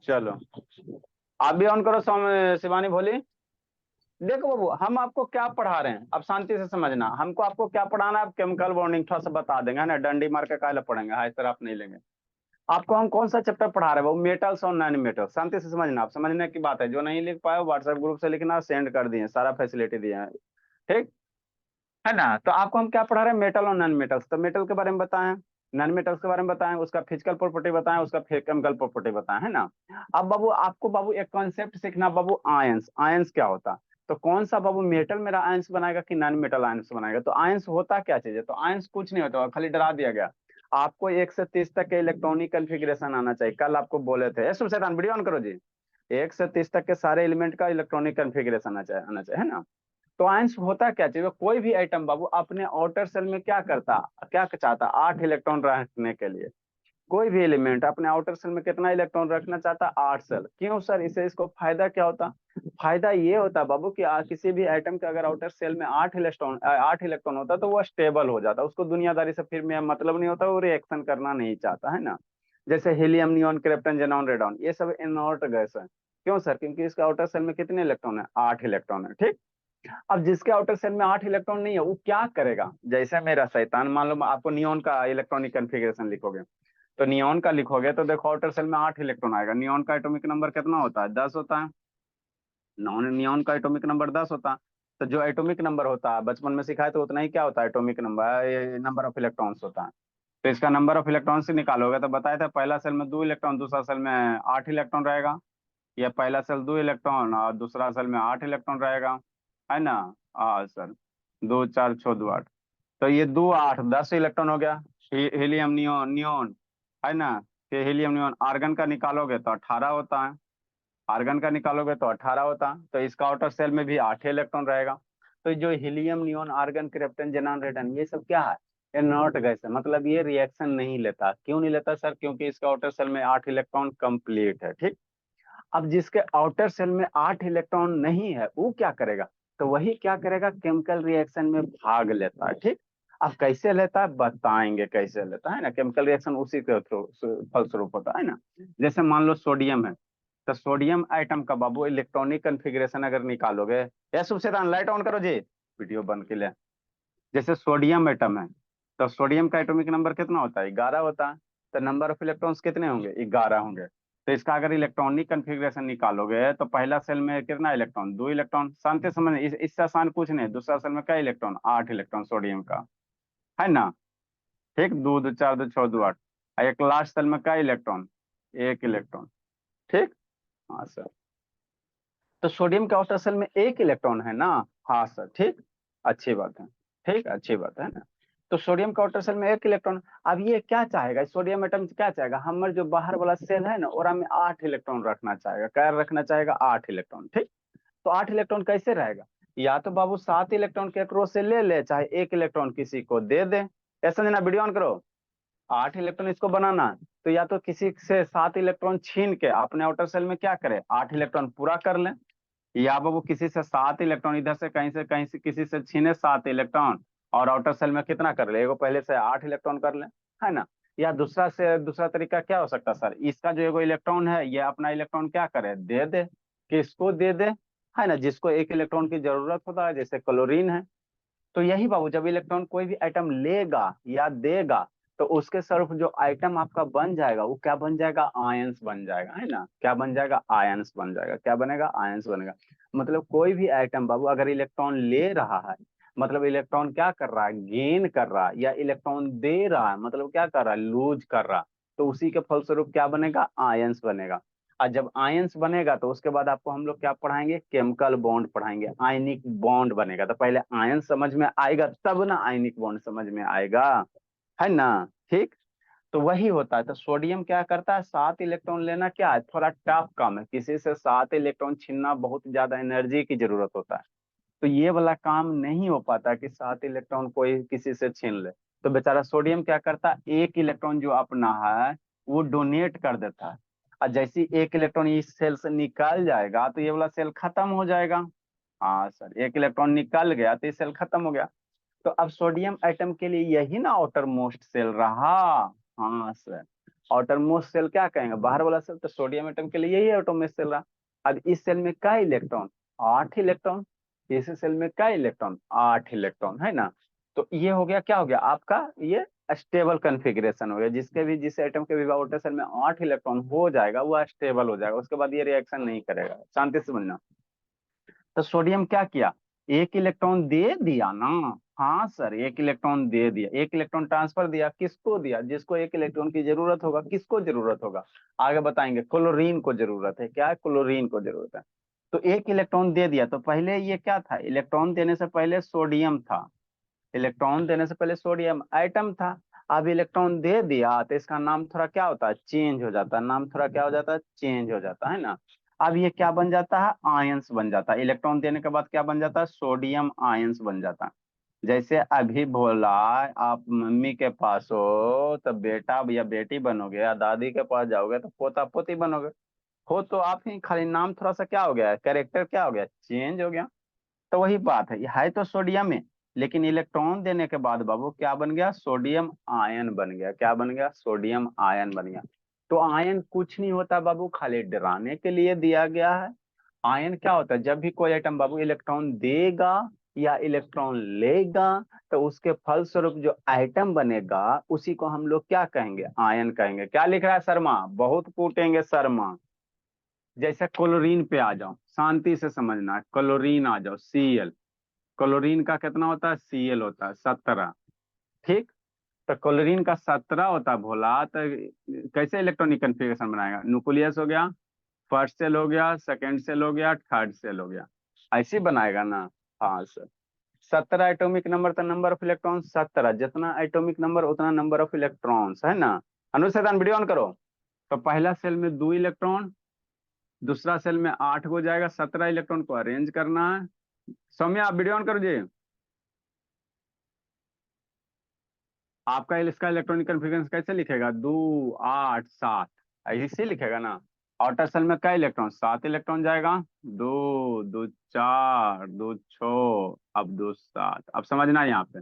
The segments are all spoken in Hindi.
चलो, आप भी ऑन करो शिवानी भोली। देखो बाबू, हम आपको क्या पढ़ा रहे हैं अब शांति से समझना। हमको आपको क्या पढ़ाना है, आप केमिकल बॉन्डिंग थोड़ा सा बता देंगे, है ना। डंडी मार के काहे पढ़ेंगे, हाँ इस तरह आप नहीं लेंगे। आपको हम कौन सा चैप्टर पढ़ा रहे हैं, वो मेटल्स और नॉन मेटल्स। शांति से समझना, आप समझने की बात है। जो नहीं लिख पाए व्हाट्सएप ग्रुप से लिखना, सेंड कर दिए, सारा फैसिलिटी दिए हैं, ठीक है ना। तो आपको हम क्या पढ़ा रहे हैं, मेटल और नॉन मेटल्स। तो मेटल के बारे में बताएं, नॉन मेटल्स के बारे में बताएं, उसका फिजिकल प्रॉपर्टी बताएं, उसका केमिकल प्रॉपर्टी बताएं, है ना। अब बाबू आपको बाबू एक कॉन्सेप्ट सीखना बाबू, आयंस। आयंस क्या होता है, तो कौन सा बाबू मेटल मेरा आयंस बनाएगा कि नॉन मेटल आयंस बनाएगा। तो आयंस होता क्या चीज है, तो आयंस कुछ नहीं होता, खाली डरा दिया गया। आपको 1 से 30 तक के इलेक्ट्रॉनिक कन्फिग्रेशन आना चाहिए। कल आपको बोले थे, शैतान वीडियो ऑन करो जी। 1 से 30 तक के सारे एलिमेंट का इलेक्ट्रॉनिक कन्फिग्रेशन आना चाहिए, है ना। तो आयंस होता क्या चाहिए, कोई भी आइटम बाबू अपने आउटर सेल में क्या करता, क्या चाहता, 8 इलेक्ट्रॉन रखने के लिए। कोई भी एलिमेंट अपने आउटर सेल में कितना इलेक्ट्रॉन रखना चाहता, 8 सेल। क्यों सर, इसे इसको फायदा क्या होता। फायदा ये होता बाबू कि किसी भी आइटम का अगर आउटर सेल में 8 इलेक्ट्रॉन होता तो वो स्टेबल हो जाता, उसको दुनियादारी से फिर में मतलब नहीं होता, वो रिएक्शन करना नहीं चाहता, है ना। जैसे helium, neon, krypton, xenon, radon, ये सब इनर्ट गैस है। क्यों सर, क्योंकि इसका आउटर सेल में कितने इलेक्ट्रॉन है, 8 इलेक्ट्रॉन है, ठीक। अब जिसके आउटर सेल में 8 इलेक्ट्रॉन नहीं है, वो क्या करेगा, जैसे मेरा शैतान, मान लो आपको नियॉन का इलेक्ट्रॉनिक कन्फिग्रेशन लिखोगे, तो नियॉन का लिखोगे तो देखो आउटर सेल में 8 इलेक्ट्रॉन आएगा। नियॉन का एटॉमिक नंबर कितना होता है, 10 होता है। नॉन नियॉन का एटॉमिक नंबर 10 होता है। तो जो एटॉमिक नंबर होता है बचपन में सिखाए तो उतना ही क्या होता है, atomic number, number of electrons होता है। तो इसका नंबर ऑफ इलेक्ट्रॉन्स निकालोगे तो बताया था, पहला सेल में 2 इलेक्ट्रॉन, दूसरा सेल में 8 इलेक्ट्रॉन रहेगा। या पहला सेल 2 इलेक्ट्रॉन और दूसरा सेल में 8 इलेक्ट्रॉन रहेगा, है ना। हाँ सर, 2 4 6 2 8। तो ये 2 8 10 इलेक्ट्रॉन हो गया। हीलियम, नियोन, नियोन, है ना। फिर हीलियम नियोन, आर्गन का निकालोगे तो 18 होता है। आर्गन का निकालोगे तो 18 होता है, तो इसका आउटर सेल में भी 8 इलेक्ट्रॉन रहेगा। तो जो helium, neon, argon, krypton, xenon, radon, ये सब क्या है, ये नॉट गैस है। मतलब ये रिएक्शन नहीं लेता। क्यों नहीं लेता सर, क्योंकि इसका आउटर सेल में 8 इलेक्ट्रॉन कंप्लीट है, ठीक। अब जिसके आउटर सेल में 8 इलेक्ट्रॉन नहीं है, वो क्या करेगा, तो वही क्या करेगा, केमिकल रिएक्शन में भाग लेता है, ठीक। अब कैसे लेता है बताएंगे, कैसे लेता है ना। केमिकल रिएक्शन उसी के थ्रू फलस्वरूप होता है ना। जैसे मान लो सोडियम है, तो सोडियम आइटम का बाबू इलेक्ट्रॉनिक कन्फिग्रेशन अगर निकालोगे, या सबसे लाइट ऑन करो जी, वीडियो बंद के लिए। जैसे सोडियम एटम है, तो सोडियम का एटॉमिक नंबर कितना होता है, 11 होता है। तो नंबर ऑफ इलेक्ट्रॉन्स कितने होंगे, 11 होंगे। तो इसका अगर इलेक्ट्रॉनिक कन्फिग्रेशन निकालोगे तो पहला सेल में कितना इलेक्ट्रॉन, 2 इलेक्ट्रॉन। शांति समझ, इससे आसान कुछ नहीं। दूसरा सेल में क्या इलेक्ट्रॉन, 8 इलेक्ट्रॉन सोडियम का, है ना। ठीक, 2 2 4 2 6 2 8। और एक लास्ट सेल में क्या इलेक्ट्रॉन, 1 इलेक्ट्रॉन, ठीक। हाँ सर, तो सोडियम के आउटर सेल में 1 इलेक्ट्रॉन है ना। हाँ सर, ठीक, अच्छी बात है, ठीक, अच्छी बात है ना। तो सोडियम का आउटर सेल में 1 इलेक्ट्रॉन। अब ये क्या चाहेगा, सोडियम एटम क्या चाहेगा, हमारे जो बाहर वाला सेल है ना, और हमें 8 इलेक्ट्रॉन रखना चाहेगा। क्या रखना चाहेगा, 8 इलेक्ट्रॉन, ठीक। तो 8 इलेक्ट्रॉन कैसे रहेगा, या तो बाबू 7 इलेक्ट्रॉन केकरो से ले ले, चाहे 1 इलेक्ट्रॉन किसी को दे दे। ऐसा नहीं ना, वीडियो ऑन करो। 8 इलेक्ट्रॉन इसको बनाना, तो या तो किसी से 7 इलेक्ट्रॉन छीन के अपने आउटर सेल में क्या करे, 8 इलेक्ट्रॉन पूरा कर ले। या अब वो किसी से 7 इलेक्ट्रॉन, इधर से कहीं से किसी से छीने 7 इलेक्ट्रॉन, और आउटर सेल में कितना कर ले, एगो पहले से 8 इलेक्ट्रॉन कर ले, है ना। या दूसरा तरीका क्या हो सकता है सर, इसका जो एगो इलेक्ट्रॉन है, ये अपना इलेक्ट्रॉन क्या करे, दे दे। किसको दे दे, है ना, जिसको 1 इलेक्ट्रॉन की जरूरत होता है, जैसे क्लोरीन है। तो यही बाबू, जब इलेक्ट्रॉन कोई भी आइटम लेगा या देगा, तो उसके स्वरूप जो आइटम आपका बन जाएगा, वो क्या बन जाएगा, आयंस बन जाएगा, है ना। क्या बन जाएगा, आयंस बन जाएगा। क्या बनेगा, आयंस बनेगा। मतलब कोई भी आइटम बाबू अगर इलेक्ट्रॉन ले रहा है, मतलब इलेक्ट्रॉन क्या कर रहा है, गेन कर रहा है, या इलेक्ट्रॉन दे रहा है, मतलब क्या कर रहा है, लूज कर रहा है, तो उसी के फलस्वरूप क्या बनेगा, आयंस बनेगा। और जब आयंस बनेगा तो उसके बाद आपको हम लोग क्या पढ़ाएंगे, केमिकल बॉन्ड पढ़ाएंगे। आयनिक बॉन्ड बनेगा, तो पहले आयन समझ में आएगा तब ना आयनिक बॉन्ड समझ में आएगा, है ना, ठीक। तो वही होता है। तो सोडियम क्या करता है, 7 इलेक्ट्रॉन लेना क्या है, थोड़ा टफ काम है। किसी से 7 इलेक्ट्रॉन छीनना बहुत ज्यादा एनर्जी की जरूरत होता है। तो ये वाला काम नहीं हो पाता कि 7 इलेक्ट्रॉन कोई किसी से छीन ले। तो बेचारा सोडियम क्या करता है, 1 इलेक्ट्रॉन जो अपना है वो डोनेट कर देता है। और जैसे ही 1 इलेक्ट्रॉन इस सेल से निकल जाएगा तो ये वाला सेल खत्म हो जाएगा। हाँ सर, 1 इलेक्ट्रॉन निकल गया तो ये सेल खत्म हो गया। तो अब सोडियम एटम के लिए यही ना आउटर मोस्ट सेल रहा। हाँ सर, आउटर मोस्ट सेल क्या कहेंगे, बाहर वाला सेल, तो सोडियम एटम के लिए यही आउटरमोस्ट सेल रहा। अब इस सेल में क्या इलेक्ट्रॉन, 8 इलेक्ट्रॉन। इस सेल में क्या इलेक्ट्रॉन, 8 इलेक्ट्रॉन, है ना। तो ये हो गया, क्या हो गया आपका, ये स्टेबल कॉन्फ़िगरेशन हो गया। जिसके भी, जिस एटम के भी आउटर सेल में 8 इलेक्ट्रॉन हो जाएगा वो स्टेबल हो जाएगा, उसके बाद ये रिएक्शन नहीं करेगा। शांति से समझना। तो सोडियम क्या किया, एक इलेक्ट्रॉन दे दिया ना। हाँ सर, एक इलेक्ट्रॉन दे दिया, एक इलेक्ट्रॉन ट्रांसफर दिया, किसको दिया, जिसको एक इलेक्ट्रॉन की जरूरत होगा। किसको जरूरत होगा, आगे बताएंगे। क्लोरीन को जरूरत है, क्या है, क्लोरीन को जरूरत है। तो एक इलेक्ट्रॉन दे दिया, तो पहले ये क्या था, इलेक्ट्रॉन देने से पहले सोडियम था। इलेक्ट्रॉन देने से पहले सोडियम एटम था। अब इलेक्ट्रॉन दे दिया तो इसका नाम थोड़ा क्या होता है, चेंज हो जाता है। नाम थोड़ा क्या हो जाता है, चेंज हो जाता है ना। अब ये क्या बन जाता है, आयंस बन जाता है। इलेक्ट्रॉन देने के बाद क्या बन जाता है, सोडियम आयंस बन जाता है। जैसे अभी बोला, आप मम्मी के पास हो तो बेटा या बेटी बनोगे, या दादी के पास जाओगे तो पोता पोती बनोगे। हो तो आप ही, खाली नाम थोड़ा सा क्या हो गया, कैरेक्टर क्या हो गया, चेंज हो गया। तो वही बात है, ये है तो सोडियम में, लेकिन इलेक्ट्रॉन देने के बाद बाबू क्या बन गया, सोडियम आयन बन गया। क्या बन गया, सोडियम आयन बन गया। तो आयन कुछ नहीं होता बाबू, खाली डराने के लिए दिया गया है। आयन क्या होता है, जब भी कोई एटम बाबू इलेक्ट्रॉन देगा या इलेक्ट्रॉन लेगा, तो उसके फलस्वरूप जो एटम बनेगा उसी को हम लोग क्या कहेंगे, आयन कहेंगे। क्या लिख रहा है शर्मा, बहुत कूटेंगे शर्मा। जैसे क्लोरीन पे आ जाओ, शांति से समझना है। क्लोरीन आ जाओ, Cl। क्लोरीन का कितना होता है, Cl होता है 17। ठीक। तो क्लोरीन का 17 होता है भोला, तो कैसे इलेक्ट्रॉनिक कन्फिग्रेशन बनाएगा, न्यूक्लियस हो गया, फर्स्ट सेल हो गया, सेकंड सेल हो गया, थर्ड सेल हो गया, ऐसे ही बनाएगा ना। हाँ सर। 17 एटॉमिक नंबर, तो नंबर ऑफ इलेक्ट्रॉन 17, जितना एटॉमिक नंबर उतना नंबर ऑफ इलेक्ट्रॉन्स, है ना। अनुसैतान वीडियो ऑन करो। तो पहला सेल में 2 इलेक्ट्रॉन, दूसरा सेल में 8 हो जाएगा, 17 इलेक्ट्रॉन को अरेंज करना है। सौम्या आप वीडियो ऑन करो जी। आपका इसका इलेक्ट्रॉनिक कन्फिग्रेशन कैसे लिखेगा, 2 8 7, ऐसे ही लिखेगा ना। आउटर सेल में क्या इलेक्ट्रॉन, 7 इलेक्ट्रॉन जाएगा। 2 2 4 2 6, अब 2 7। अब समझना यहाँ पे,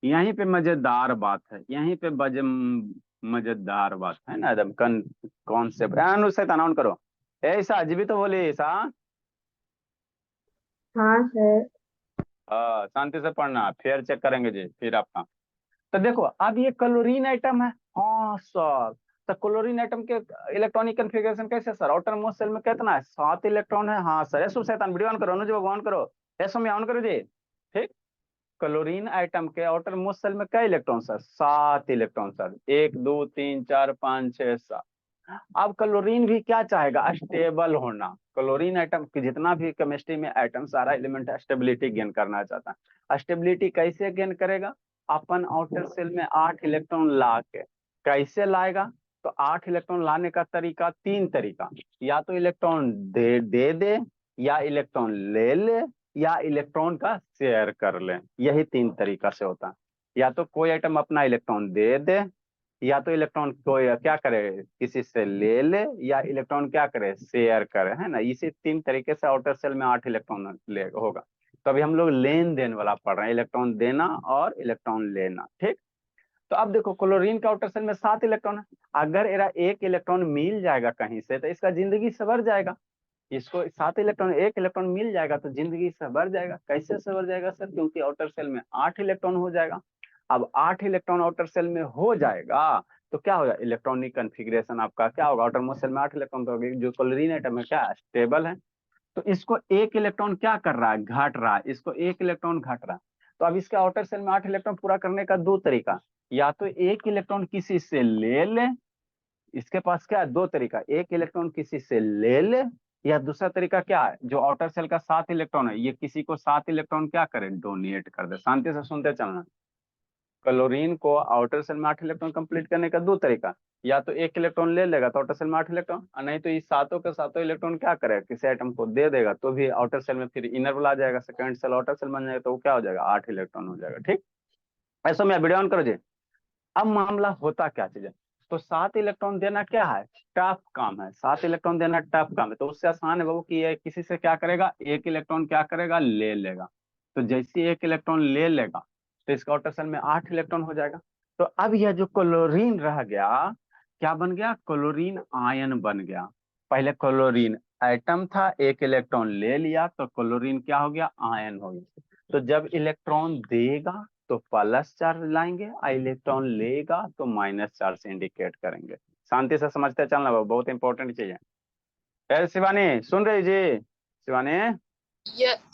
यहीं पे मजेदार बात है, यहीं पे मजेदार बात है ना, एकदम कॉन्सेप्ट। अनुसार अनाउंस करो। ऐसा अजीबी तो बोले ऐसा। हाँ सर। हाँ, शांति से पढ़ना, फिर चेक करेंगे जी फिर आपका। तो देखो अब ये क्लोरीन आइटम है। हाँ सर। तो क्लोरीन आइटम के इलेक्ट्रॉनिक कन्फिग्रेशन कैसे सर, आउटर मोस्ट सेल में कितना है, 7 इलेक्ट्रॉन है। हाँ सर, यशु शैतान वीडियो ऑन करो, अनुज बाबू ऑन करो, यशु में ऑन करो जी। ठीक। क्लोरीन आइटम के आउटर मोस्ट सेल में क्या इलेक्ट्रॉन सर, 7 इलेक्ट्रॉन सर, 1 2 3 4 5 6 7। अब क्लोरीन भी क्या चाहेगा, स्टेबल होना। क्लोरीन आइटम की जितना भी केमिस्ट्री में आइटम, सारा एलिमेंट स्टेबिलिटी गेन करना चाहता है। स्टेबिलिटी कैसे गेन करेगा, अपन आउटर सेल में 8 इलेक्ट्रॉन ला के, कैसे लाएगा। तो 8 इलेक्ट्रॉन लाने का तरीका, 3 तरीका। या तो इलेक्ट्रॉन दे दे, या इलेक्ट्रॉन ले ले, या इलेक्ट्रॉन का शेयर कर ले। यही 3 तरीका से होता है। या तो कोई आइटम अपना इलेक्ट्रॉन दे दे, या तो इलेक्ट्रॉन को क्या करे, किसी से ले ले, या इलेक्ट्रॉन क्या करे, शेयर करे, है ना। इसी 3 तरीके से आउटर सेल में 8 इलेक्ट्रॉन ले होगा। तो अभी हम लोग लेन देन वाला पढ़ रहे हैं, इलेक्ट्रॉन देना और इलेक्ट्रॉन लेना। ठीक। तो अब देखो, क्लोरीन का आउटर सेल में 7 इलेक्ट्रॉन है। अगर एरा एक इलेक्ट्रॉन मिल जाएगा कहीं से, तो इसका जिंदगी सवर जाएगा। इसको 7 इलेक्ट्रॉन, एक इलेक्ट्रॉन मिल जाएगा तो जिंदगी सवर जाएगा। कैसे सवर जाएगा सर, क्योंकि आउटर सेल में 8 इलेक्ट्रॉन हो जाएगा। अब 8 इलेक्ट्रॉन आउटर सेल में हो जाएगा, तो क्या होगा, इलेक्ट्रॉनिक कन्फिग्रेशन आपका क्या होगा, आउटर मोस्ट सेल में 8 इलेक्ट्रॉन तो होगी, जो क्लोरीन एटम है क्या स्टेबल है। तो इसको एक इलेक्ट्रॉन क्या कर रहा है, घट रहा है, इसको एक इलेक्ट्रॉन घट रहा है। तो अब इसके आउटर सेल में 8 इलेक्ट्रॉन पूरा करने का 2 तरीका। या तो एक इलेक्ट्रॉन किसी से ले ले, इसके पास क्या है, 2 तरीका, एक इलेक्ट्रॉन किसी से ले ले, या दूसरा तरीका क्या है, जो आउटर सेल का 7 इलेक्ट्रॉन है, ये किसी को 7 इलेक्ट्रॉन क्या करे, डोनेट कर दे। शांति से सुनते चलना। क्लोरीन को आउटर सेल में 8 इलेक्ट्रॉन कंप्लीट करने का 2 तरीका। या तो एक इलेक्ट्रॉन ले लेगा तो आउटर सेल में 8 इलेक्ट्रॉन, और नहीं तो ये सातों के सातों इलेक्ट्रॉन क्या करेगा, किसी आइटम को दे देगा, तो भी आउटर सेल में फिर इनर वाला आ जाएगा, सेकंड सेल आउटर सेल बन जाएगा, तो वो क्या हो जाएगा, 8 इलेक्ट्रॉन हो जाएगा। ठीक। ऐसा मैं वीडियो ऑन करो जी। अब मामला होता क्या चीज है, तो 7 इलेक्ट्रॉन देना क्या है, टफ काम है। 7 इलेक्ट्रॉन देना टफ काम है, तो उससे आसान है बाबू कि ये किसी से क्या करेगा, एक इलेक्ट्रॉन क्या करेगा, ले लेगा। तो जैसे ही एक इलेक्ट्रॉन ले लेगा, तो इसका आउटर सेल में 8 इलेक्ट्रॉन हो जाएगा। तो अब यह जो क्लोरीन रह गया, क्या बन गया, क्लोरीन आयन बन गया। पहले क्लोरीन एटम था, एक इलेक्ट्रॉन ले लिया तो क्लोरीन क्या हो गया, आयन हो गया। तो जब इलेक्ट्रॉन देगा तो प्लस चार्ज लाएंगे और इलेक्ट्रॉन लेगा तो माइनस चार्ज से इंडिकेट करेंगे। शांति से समझते चलना बाबू, बहुत इंपॉर्टेंट चीज है। ए शिवानी सुन रही जी, शिवानी।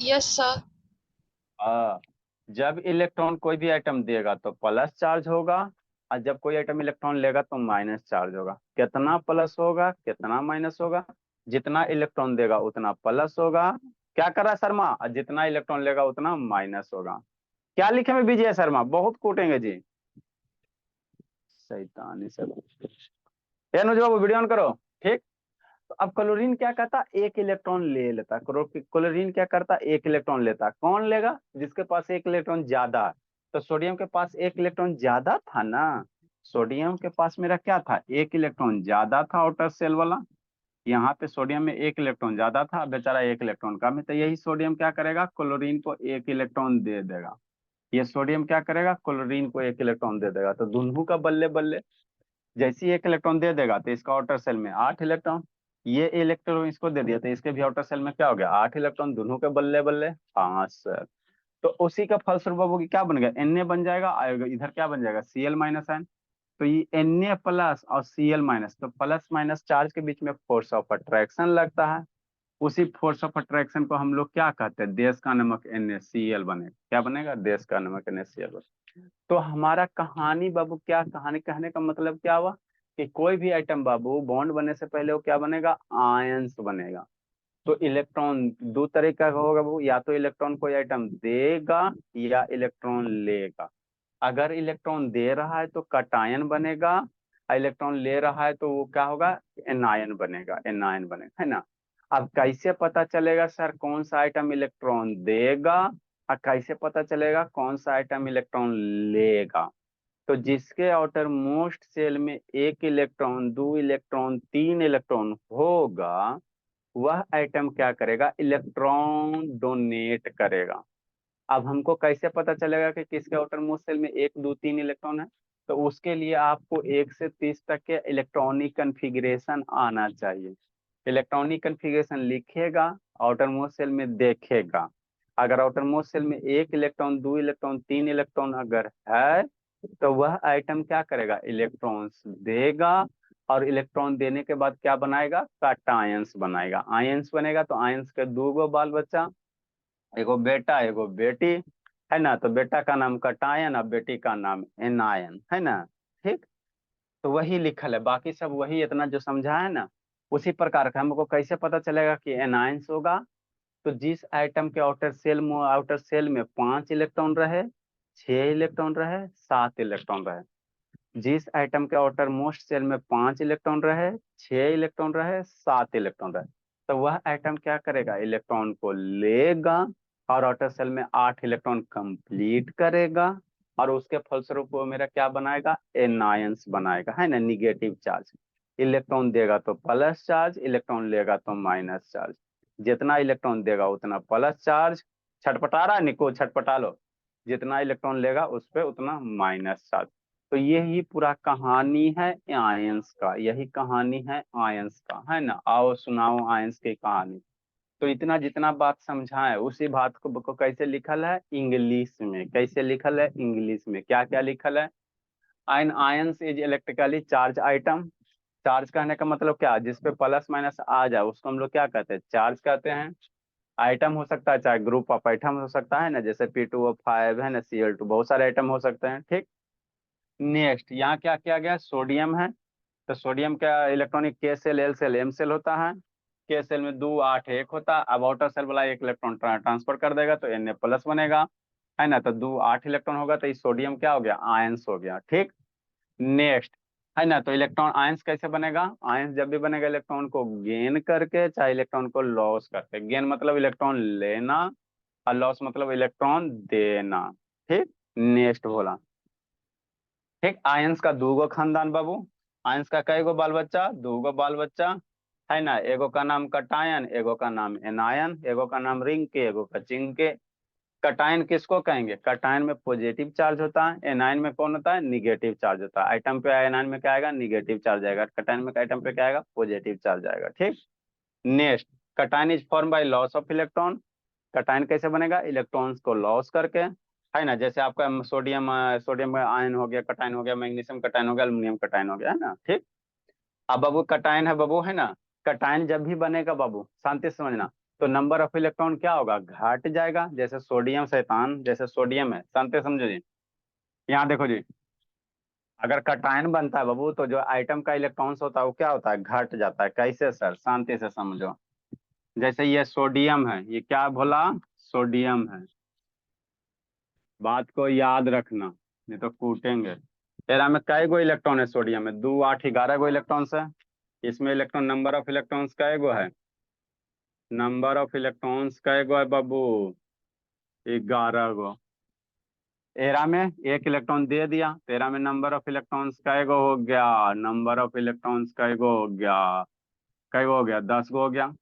Yes sir. हाँ, जब इलेक्ट्रॉन कोई भी आइटम देगा तो प्लस चार्ज होगा, और जब कोई आइटम इलेक्ट्रॉन लेगा तो माइनस चार्ज होगा। कितना प्लस होगा कितना माइनस होगा, जितना इलेक्ट्रॉन देगा उतना प्लस होगा, क्या कर रहा है शर्मा, और जितना इलेक्ट्रॉन लेगा उतना माइनस होगा। क्या लिखे में बीजिए शर्मा, बहुत कूटेंगे जी, शैतानी सब। ये नुज बाबू वीडियो ऑन करो। ठीक, तो अब क्लोरीन क्या करता, एक इलेक्ट्रॉन ले लेता। क्लोरीन क्या करता, एक इलेक्ट्रॉन लेता। कौन लेगा, जिसके पास एक इलेक्ट्रॉन ज्यादा है। तो सोडियम के पास एक इलेक्ट्रॉन ज्यादा था ना, सोडियम के पास मेरा क्या था, एक इलेक्ट्रॉन ज्यादा था आउटर सेल वाला। यहाँ पे सोडियम में एक इलेक्ट्रॉन ज्यादा था, बेचारा एक इलेक्ट्रॉन कम है, तो यही सोडियम क्या करेगा, क्लोरीन को एक इलेक्ट्रॉन दे देगा। ये सोडियम क्या करेगा, क्लोरीन को एक इलेक्ट्रॉन दे देगा। तो दोनों का बल्ले बल्ले, जैसे ही एक इलेक्ट्रॉन दे देगा तो इसका आउटर सेल में 8 इलेक्ट्रॉन, ये इलेक्ट्रॉन इसको दे दिया तो इसके भी आउटर सेल में क्या हो गया, 8 इलेक्ट्रॉन, दोनों के बल्ले बल्ले 5 सर। तो उसी का फलस्वरूप बाबू की क्या बन गया, Na बन जाएगा, आएगा इधर क्या बन जाएगा, Cl माइनस आयन। तो ये Na प्लस और Cl माइनस, तो प्लस माइनस चार्ज के बीच में फोर्स ऑफ अट्रैक्शन लगता है। उसी फोर्स ऑफ अट्रैक्शन को हम लोग क्या कहते हैं, देश का नमक NaCl बनेगा। क्या बनेगा, देश का नमक NaCl बनेगा। तो हमारा कहानी बाबू, क्या कहानी कहने का मतलब क्या हुआ, कि कोई भी आइटम बाबू बॉन्ड बनने से पहले वो क्या बनेगा, आयंस बनेगा। तो इलेक्ट्रॉन दो तरह का होगा बाबू, या तो इलेक्ट्रॉन कोई आइटम देगा या इलेक्ट्रॉन लेगा। अगर इलेक्ट्रॉन दे रहा है तो कटायन बनेगा, और इलेक्ट्रॉन ले रहा है तो वो क्या होगा, एनायन बनेगा, एनायन बनेगा, है ना। अब कैसे पता चलेगा सर कौन सा आइटम इलेक्ट्रॉन देगा, और कैसे पता चलेगा कौन सा आइटम इलेक्ट्रॉन लेगा। तो जिसके आउटर मोस्ट सेल में एक इलेक्ट्रॉन, दो इलेक्ट्रॉन, तीन इलेक्ट्रॉन होगा, वह आइटम क्या करेगा, इलेक्ट्रॉन डोनेट करेगा। अब हमको कैसे पता चलेगा कि किसके आउटर मोस्ट सेल में एक दो तीन इलेक्ट्रॉन है, तो उसके लिए आपको 1 से 30 तक के इलेक्ट्रॉनिक कन्फिग्रेशन आना चाहिए। इलेक्ट्रॉनिक कन्फिग्रेशन लिखेगा, आउटर मोस्ट सेल में देखेगा। अगर आउटर मोस्ट सेल में एक इलेक्ट्रॉन, दो इलेक्ट्रॉन, तीन इलेक्ट्रॉन अगर है, तो वह आइटम क्या करेगा, इलेक्ट्रॉन्स देगा। और इलेक्ट्रॉन देने के बाद क्या बनाएगा, कैटायंस बनाएगा, आयंस बनेगा। तो आयंस के दो गो बाल बच्चा, एगो बेटा एगो बेटी, है ना। तो बेटा का नाम कैटायन और बेटी का नाम एनायन, है ना। ठीक, तो वही लिखल है, बाकी सब वही इतना जो समझा है ना, उसी प्रकार का। हमको कैसे पता चलेगा कि एनायंस होगा, तो जिस आइटम के आउटर सेल में 5 इलेक्ट्रॉन रहे, 6 इलेक्ट्रॉन रहे, 7 इलेक्ट्रॉन रहे। जिस आइटम के आउटर मोस्ट सेल में 5 इलेक्ट्रॉन रहे, 6 इलेक्ट्रॉन रहे, 7 इलेक्ट्रॉन रहे, तो वह आइटम क्या करेगा, इलेक्ट्रॉन को लेगा और आउटर सेल में 8 इलेक्ट्रॉन कंप्लीट करेगा। और उसके फलस्वरूप वो मेरा क्या बनाएगा, एनायंस बनाएगा, है ना, निगेटिव चार्ज। इलेक्ट्रॉन देगा तो प्लस चार्ज, इलेक्ट्रॉन लेगा तो माइनस चार्ज। जितना इलेक्ट्रॉन देगा उतना प्लस चार्ज, छटपटा रहा है निको, छटपटा लो। जितना इलेक्ट्रॉन लेगा उस पर उतना माइनस चार्ज। तो यही पूरा कहानी है आयंस का, यही कहानी है आयंस का, है ना। आओ सुनाओ आयंस की कहानी। तो इतना जितना बात समझाए, उसी बात को कैसे लिखल है, इंग्लिश में। कैसे लिखल है, इंग्लिश में। क्या क्या लिखल है, an ions is electrically charge item. Charge कहने का मतलब क्या, जिसपे प्लस माइनस आ जाए उसको हम लोग क्या कहते हैं, चार्ज कहते हैं। आइटम हो सकता है, चाहे ग्रुप ऑफ आइटम हो सकता है ना, जैसे P2O5 है ना, Cl2, बहुत सारे आइटम हो सकते हैं। ठीक, नेक्स्ट यहाँ क्या किया गया, सोडियम है। तो सोडियम का electronic K shell, L shell, M shell होता है। के सेल में 2 8 1 होता है। अब आउटर सेल वाला एक इलेक्ट्रॉन ट्रांसफर कर देगा तो Na प्लस बनेगा, है ना। तो 2 8 इलेक्ट्रॉन होगा तो इस सोडियम क्या हो गया, आयंस हो गया। ठीक, नेक्स्ट, है ना। तो इलेक्ट्रॉन आयंस कैसे बनेगा, आयंस जब भी बनेगा इलेक्ट्रॉन को गेन करके, चाहे इलेक्ट्रॉन को लॉस करके। गेन मतलब इलेक्ट्रॉन लेना, और लॉस मतलब इलेक्ट्रॉन देना। ठीक, नेक्स्ट बोला। ठीक, आयंस का दूगो खानदान बाबू। आयंस का कई गो बाल बच्चा, दूगो बाल बच्चा, है ना। एगो का नाम कटायन, एगो का नाम एनायन, एगो का नाम रिंग के, एगो का चिंग के। कटायन किसको कहेंगे? कटायन में पॉजिटिव चार्ज होता है, एनायन में कौन होता है? निगेटिव चार्ज होता है। आइटम पे एनायन में क्या आएगा? निगेटिव चार्ज आएगा। कटायन में आइटम पे क्या आएगा? पॉजिटिव चार्ज आएगा। ठीक। Next, cation is form by loss of electron. Cation कैसे बनेगा? इलेक्ट्रॉन्स को लॉस करके, है ना। जैसे आपका सोडियम का आयन हो गया, कटायन हो गया, मैग्नीशियम कटायन हो गया, एल्युमिनियम कटायन हो गया, है ना। ठीक। अब बाबू कटायन है बाबू, है ना। कटायन जब भी बनेगा बाबू, शांति से समझना, तो नंबर ऑफ इलेक्ट्रॉन क्या होगा? घट जाएगा। जैसे सोडियम शैतान, जैसे सोडियम है, शांति से समझो जी। यहाँ देखो जी, अगर कटायन बनता है बाबू, तो जो आइटम का इलेक्ट्रॉन्स होता है वो क्या होता है? घट जाता है। कैसे सर? शांति से समझो। जैसे ये सोडियम है, ये क्या बोला? सोडियम है। बात को याद रखना, नहीं तो कूटेंगे। तेरा में कै गो इलेक्ट्रॉन है सोडियम में? 2 8 11 गो इलेक्ट्रॉन्स है। इसमें इलेक्ट्रॉन, नंबर ऑफ इलेक्ट्रॉन्स कै गो है? नंबर ऑफ इलेक्ट्रॉन्स कै गो है बाबू? 11 गो। एरा में एक इलेक्ट्रॉन दे दिया, तेरा में नंबर ऑफ इलेक्ट्रॉन्स कै गो हो गया? नंबर ऑफ इलेक्ट्रॉन्स कै गो हो गया? कै गो हो गया? 10 गो हो गया।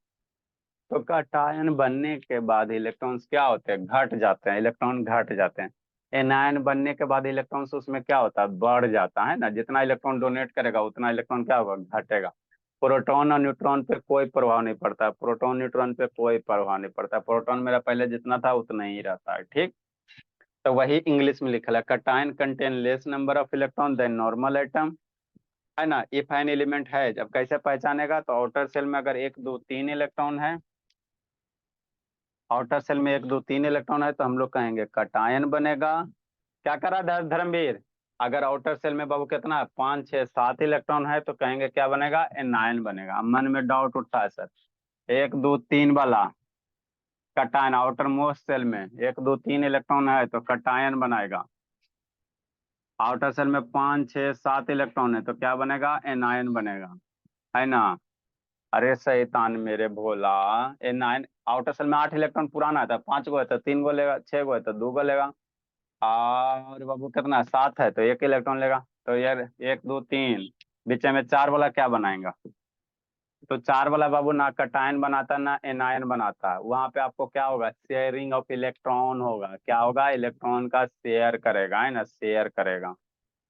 तो कटायन बनने के बाद इलेक्ट्रॉन्स क्या होते हैं? घट जाते हैं। इलेक्ट्रॉन घट जाते हैं। एनायन बनने के बाद इलेक्ट्रॉन्स उसमें क्या होता है? बढ़ जाता है ना। जितना इलेक्ट्रॉन डोनेट करेगा उतना इलेक्ट्रॉन क्या होगा? घटेगा। प्रोटॉन और न्यूट्रॉन पे कोई प्रभाव नहीं पड़ता। प्रोटॉन न्यूट्रॉन पे कोई प्रभाव नहीं पड़ता। प्रोटॉन मेरा पहले जितना था उतना ही रहता है। ठीक। तो वही इंग्लिश में लिखा है, cation contain less number of electron than normal atom, है ना। इफ एन एलिमेंट है, जब कैसे पहचानेगा? तो आउटर सेल में अगर 1 2 3 इलेक्ट्रॉन है, आउटर सेल में 1 2 3 इलेक्ट्रॉन है, तो हम लोग कहेंगे कटायन बनेगा। क्या करा धर्मवीर? अगर आउटर सेल में बाबू कितना है? 5 6 7 इलेक्ट्रॉन है, तो कहेंगे क्या बनेगा? एनायन बनेगा। मन में डाउट उठता है सर? 1 2 3 वाला कटायन, आउटर मोस्ट सेल में 1 2 3 इलेक्ट्रॉन है तो कटायन बनाएगा। आउटर सेल में 5 6 7 इलेक्ट्रॉन है तो क्या बनेगा? एनायन बनेगा, है ना। अरे शैतान मेरे भोला, एनायन आउटर सेल में 8 इलेक्ट्रॉन पुराना है तो 5 गो है तो 3 गो लेगा, 6 गो है तो 2 गो लेगा, और बाबू कितना 7 है तो 1 इलेक्ट्रॉन लेगा। तो यार 1 2 3, बीच में 4 वाला क्या बनाएगा? तो 4 वाला बाबू ना कटायन बनाता ना एनायन बनाता। वहां पे आपको क्या होगा? शेयरिंग ऑफ इलेक्ट्रॉन होगा। क्या होगा? इलेक्ट्रॉन का शेयर करेगा, है ना, शेयर करेगा,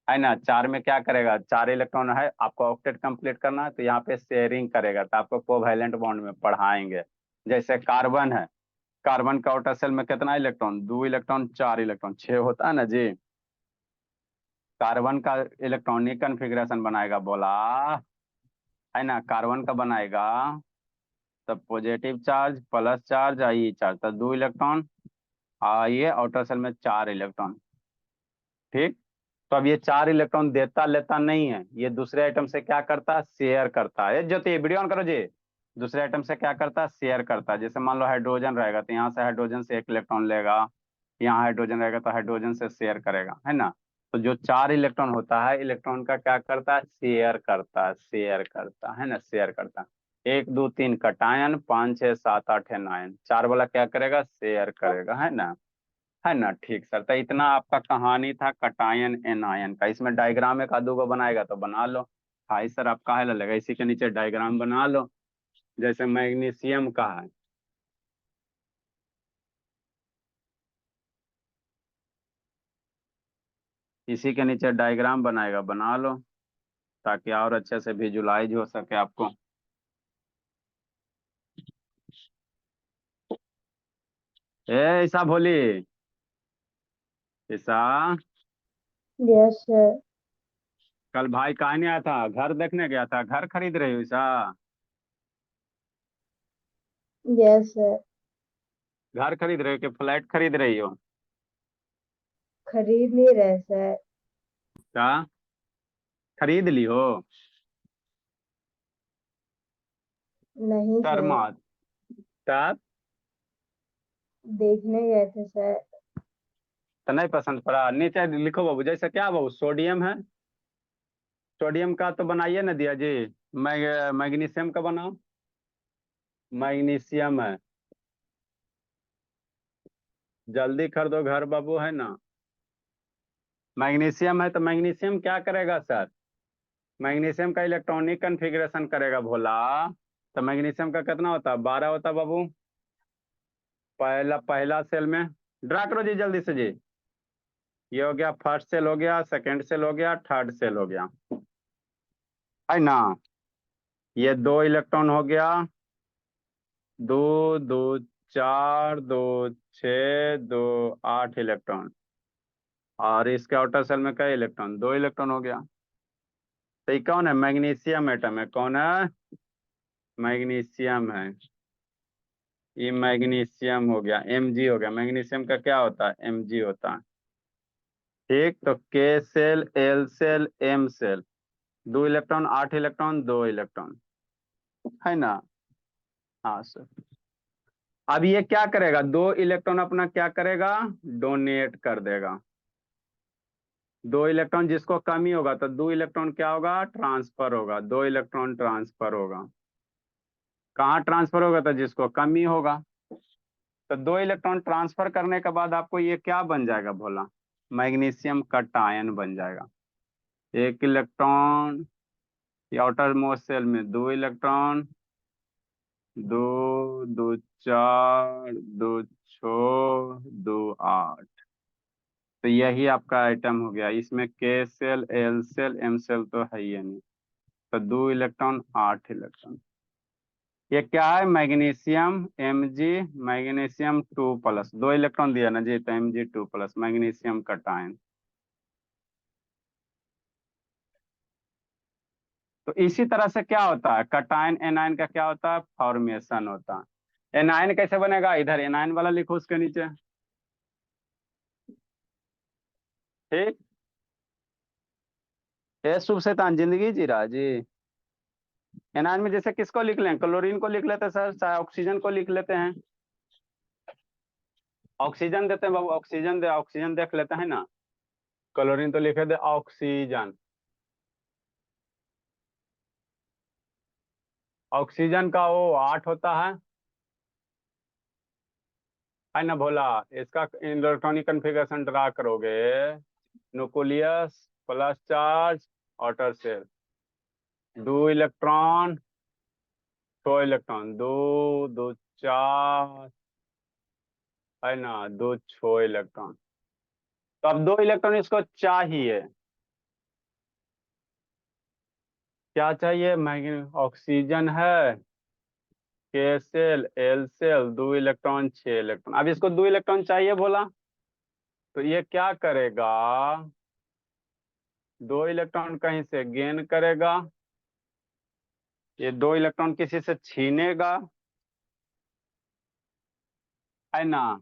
है ना। 4 में क्या करेगा? 4 इलेक्ट्रॉन है, आपको ऑक्टेट कंप्लीट करना है, तो यहाँ पे शेयरिंग करेगा। तो आपको कोवैलेंट बॉन्ड में पढ़ाएंगे। जैसे कार्बन है, कार्बन का आउटर सेल में कितना इलेक्ट्रॉन? 2 इलेक्ट्रॉन 4 इलेक्ट्रॉन 6 होता है ना जी। कार्बन का इलेक्ट्रॉनिक कन्फिग्रेशन बनाएगा बोला, है ना। कार्बन का बनाएगा तब positive charge plus charge I charge, तब 2 इलेक्ट्रॉन ये आउटर सेल में 4 इलेक्ट्रॉन। ठीक। तो अब ये 4 इलेक्ट्रॉन देता लेता नहीं है, ये दूसरे आइटम से क्या करता है? शेयर करता है। ज्योति वीडियो ऑन करो जी। दूसरे आइटम से क्या करता है? शेयर करता है। जैसे मान लो हाइड्रोजन रहेगा तो यहाँ से हाइड्रोजन से 1 इलेक्ट्रॉन लेगा, यहाँ हाइड्रोजन रहेगा तो हाइड्रोजन से शेयर करेगा, है ना। तो जो 4 इलेक्ट्रॉन होता है, इलेक्ट्रॉन का क्या करता है? शेयर करता है, शेयर करता है ना, शेयर करता है। 1 2 3 कटायन, 5 6 7 8 एनायन, 4 वाला क्या करेगा? शेयर करेगा, है ना, है ना। ठीक सर, तो इतना आपका कहानी था कटायन एनायन का। इसमें डायग्राम एक आधो को बनाएगा तो बना लो। हाई सर आप काहे लगेगा, इसी के नीचे डायग्राम बना लो। जैसे मैग्नीशियम का है, इसी के नीचे डायग्राम बनाएगा, बना लो, ताकि और अच्छे से विजुलाइज हो सके आपको। ए ईसा भोली, ईसा, यस सर। कल भाई कहाँ नहीं आया था? घर देखने गया था? घर खरीद रही हो ईसा? Yes sir. घर खरीद रही हो कि फ्लैट खरीद रही हो? खरीद नहीं रहे सर। क्या खरीद ली हो? नहीं सर। शर्मा, तब देखने गए थे सर। तो नहीं पसंद पड़ा? नीचे लिखो बाबू, जैसे क्या बाबू, सोडियम है, सोडियम का तो बनाइए ना दिया जी। मैग्नीशियम का बनाओ। मैग्नीशियम है, जल्दी कर दो घर बाबू, है ना। मैग्नीशियम है तो मैग्नीशियम क्या करेगा सर? मैग्नीशियम का इलेक्ट्रॉनिक कन्फिग्रेशन करेगा भोला। तो मैग्नीशियम का कितना होता है? 12 होता है बाबू, पहला पहला सेल में। ड्रा करो जी जल्दी से जी। ये हो गया फर्स्ट सेल, हो गया सेकंड सेल, हो गया थर्ड सेल, हो गया है ना। ये 2 इलेक्ट्रॉन हो गया, 2 2 4 2 6 2 8 इलेक्ट्रॉन। और इसके आउटर सेल में कई इलेक्ट्रॉन, 2 इलेक्ट्रॉन हो गया। तो ये कौन है? मैग्नीशियम एटम है। कौन है? मैग्नीशियम है। ये मैग्नीशियम हो गया, Mg हो गया। मैग्नीशियम का क्या होता है? Mg होता है। ठीक, तो K shell, L shell, M shell, 2 electron, 8 electron, 2 electron, है ना। हाँ सर। अब ये क्या करेगा? 2 इलेक्ट्रॉन अपना क्या करेगा? डोनेट कर देगा। 2 इलेक्ट्रॉन जिसको कमी होगा तो 2 इलेक्ट्रॉन क्या होगा? ट्रांसफर होगा। 2 इलेक्ट्रॉन ट्रांसफर होगा। कहाँ ट्रांसफर होगा? तो जिसको कमी होगा। तो 2 इलेक्ट्रॉन ट्रांसफर करने के बाद आपको ये क्या बन जाएगा भोला? मैग्नीशियम कटायन बन जाएगा। 1 इलेक्ट्रॉन, आउटर मोस्ट सेल में 2 इलेक्ट्रॉन, 2 2 4 2 6 2 8। तो यही आपका आइटम हो गया। इसमें K shell, L shell, M shell तो है ही नहीं। तो 2 इलेक्ट्रॉन, 8 इलेक्ट्रॉन। ये क्या है? Magnesium Mg, magnesium 2+। 2 इलेक्ट्रॉन दिया ना जी, तो Mg2+, मैग्नीशियम कटायन। तो इसी तरह से क्या होता है? कटायन एनायन का क्या होता है? फॉर्मेशन होता है। एनायन कैसे बनेगा? इधर एनायन वाला लिखो उसके नीचे। ठीक। ये शुभ शैतान जिंदगी जी रहा जी। एनायन में जैसे किसको लिख लें? क्लोरीन को लिख लेते हैं सर, चाहे ऑक्सीजन को लिख लेते हैं। ऑक्सीजन देते हैं बाबू, ऑक्सीजन दे, ऑक्सीजन देख लेते हैं ना। क्लोरीन तो लिखे दे ऑक्सीजन। ऑक्सीजन का वो 8 होता है ना भोला। इसका इलेक्ट्रॉनिक कन्फिगरेशन ड्रा करोगे, nucleus plus charge, outer shell, 2 electron, 6 electron, 2 2 4, है ना, 2 6 इलेक्ट्रॉन। तो अब 2 इलेक्ट्रॉन इसको चाहिए। क्या चाहिए? मैग्नी ऑक्सीजन है, K shell, L shell, 2 electron, 6 electron. अब इसको 2 इलेक्ट्रॉन चाहिए बोला, तो ये क्या करेगा? 2 इलेक्ट्रॉन कहीं से गेन करेगा, ये 2 इलेक्ट्रॉन किसी से छीनेगा, है ना।